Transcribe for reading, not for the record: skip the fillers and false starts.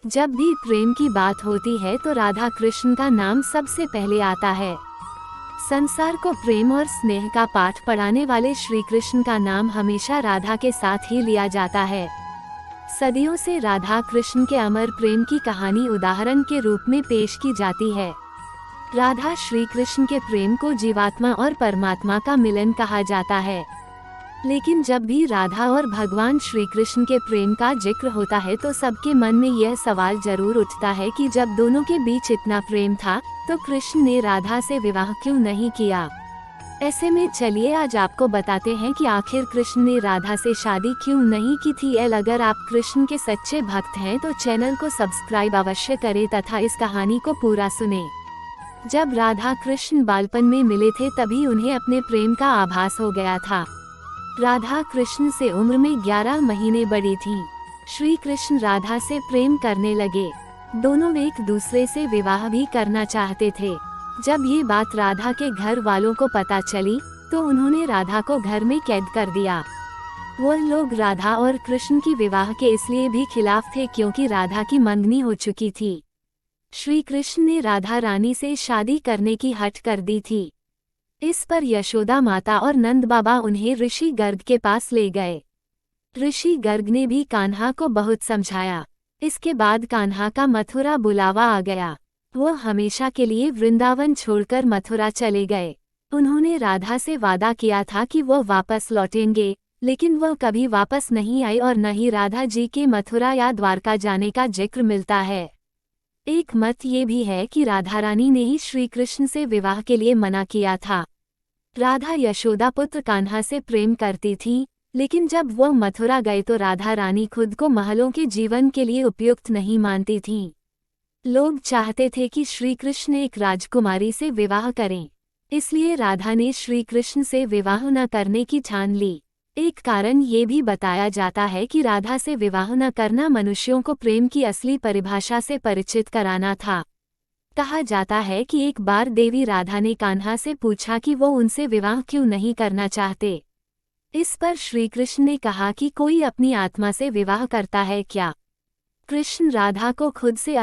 जब भी प्रेम की बात होती है तो राधा कृष्ण का नाम सबसे पहले आता है। संसार को प्रेम और स्नेह का पाठ पढ़ाने वाले श्री कृष्ण का नाम हमेशा राधा के साथ ही लिया जाता है। सदियों से राधा कृष्ण के अमर प्रेम की कहानी उदाहरण के रूप में पेश की जाती है। राधा श्री कृष्ण के प्रेम को जीवात्मा और परमात्मा का मिलन कहा जाता है। लेकिन जब भी राधा और भगवान श्री कृष्ण के प्रेम का जिक्र होता है तो सबके मन में यह सवाल जरूर उठता है कि जब दोनों के बीच इतना प्रेम था तो कृष्ण ने राधा से विवाह क्यों नहीं किया। ऐसे में चलिए आज आपको बताते हैं कि आखिर कृष्ण ने राधा से शादी क्यों नहीं की थी। अगर आप कृष्ण के सच्चे भक्त हैं तो चैनल को सब्सक्राइब अवश्य करें तथा इस कहानी को पूरा सुने। जब राधा कृष्ण बालपन में मिले थे तभी उन्हें अपने प्रेम का आभास हो गया था। राधा कृष्ण से उम्र में 11 महीने बड़ी थीं। श्री कृष्ण राधा से प्रेम करने लगे। दोनों एक दूसरे से विवाह भी करना चाहते थे। जब ये बात राधा के घर वालों को पता चली तो उन्होंने राधा को घर में कैद कर दिया। वो लोग राधा और कृष्ण की विवाह के इसलिए भी खिलाफ थे क्योंकि राधा की मंगनी हो चुकी थी। श्री कृष्ण ने राधा रानी से शादी करने की हट कर दी थी। इस पर यशोदा माता और नंद बाबा उन्हें ऋषि गर्ग के पास ले गए। ऋषि गर्ग ने भी कान्हा को बहुत समझाया। इसके बाद कान्हा का मथुरा बुलावा आ गया। वो हमेशा के लिए वृंदावन छोड़कर मथुरा चले गए। उन्होंने राधा से वादा किया था कि वो वापस लौटेंगे, लेकिन वो कभी वापस नहीं आई और न ही राधा जी के मथुरा या द्वारका जाने का जिक्र मिलता है। एक मत ये भी है कि राधा रानी ने ही श्री कृष्ण से विवाह के लिए मना किया था। राधा यशोदा पुत्र कान्हा से प्रेम करती थी, लेकिन जब वो मथुरा गए तो राधा रानी खुद को महलों के जीवन के लिए उपयुक्त नहीं मानती थीं। लोग चाहते थे कि श्री कृष्ण एक राजकुमारी से विवाह करें, इसलिए राधा ने श्री कृष्ण से विवाह न करने की ठान ली। एक कारण ये भी बताया जाता है कि राधा से विवाह न करना मनुष्यों को प्रेम की असली परिभाषा से परिचित कराना था। कहा जाता है कि एक बार देवी राधा ने कान्हा से पूछा कि वो उनसे विवाह क्यों नहीं करना चाहते। इस पर श्री कृष्ण ने कहा कि कोई अपनी आत्मा से विवाह करता है क्या। कृष्ण राधा को खुद से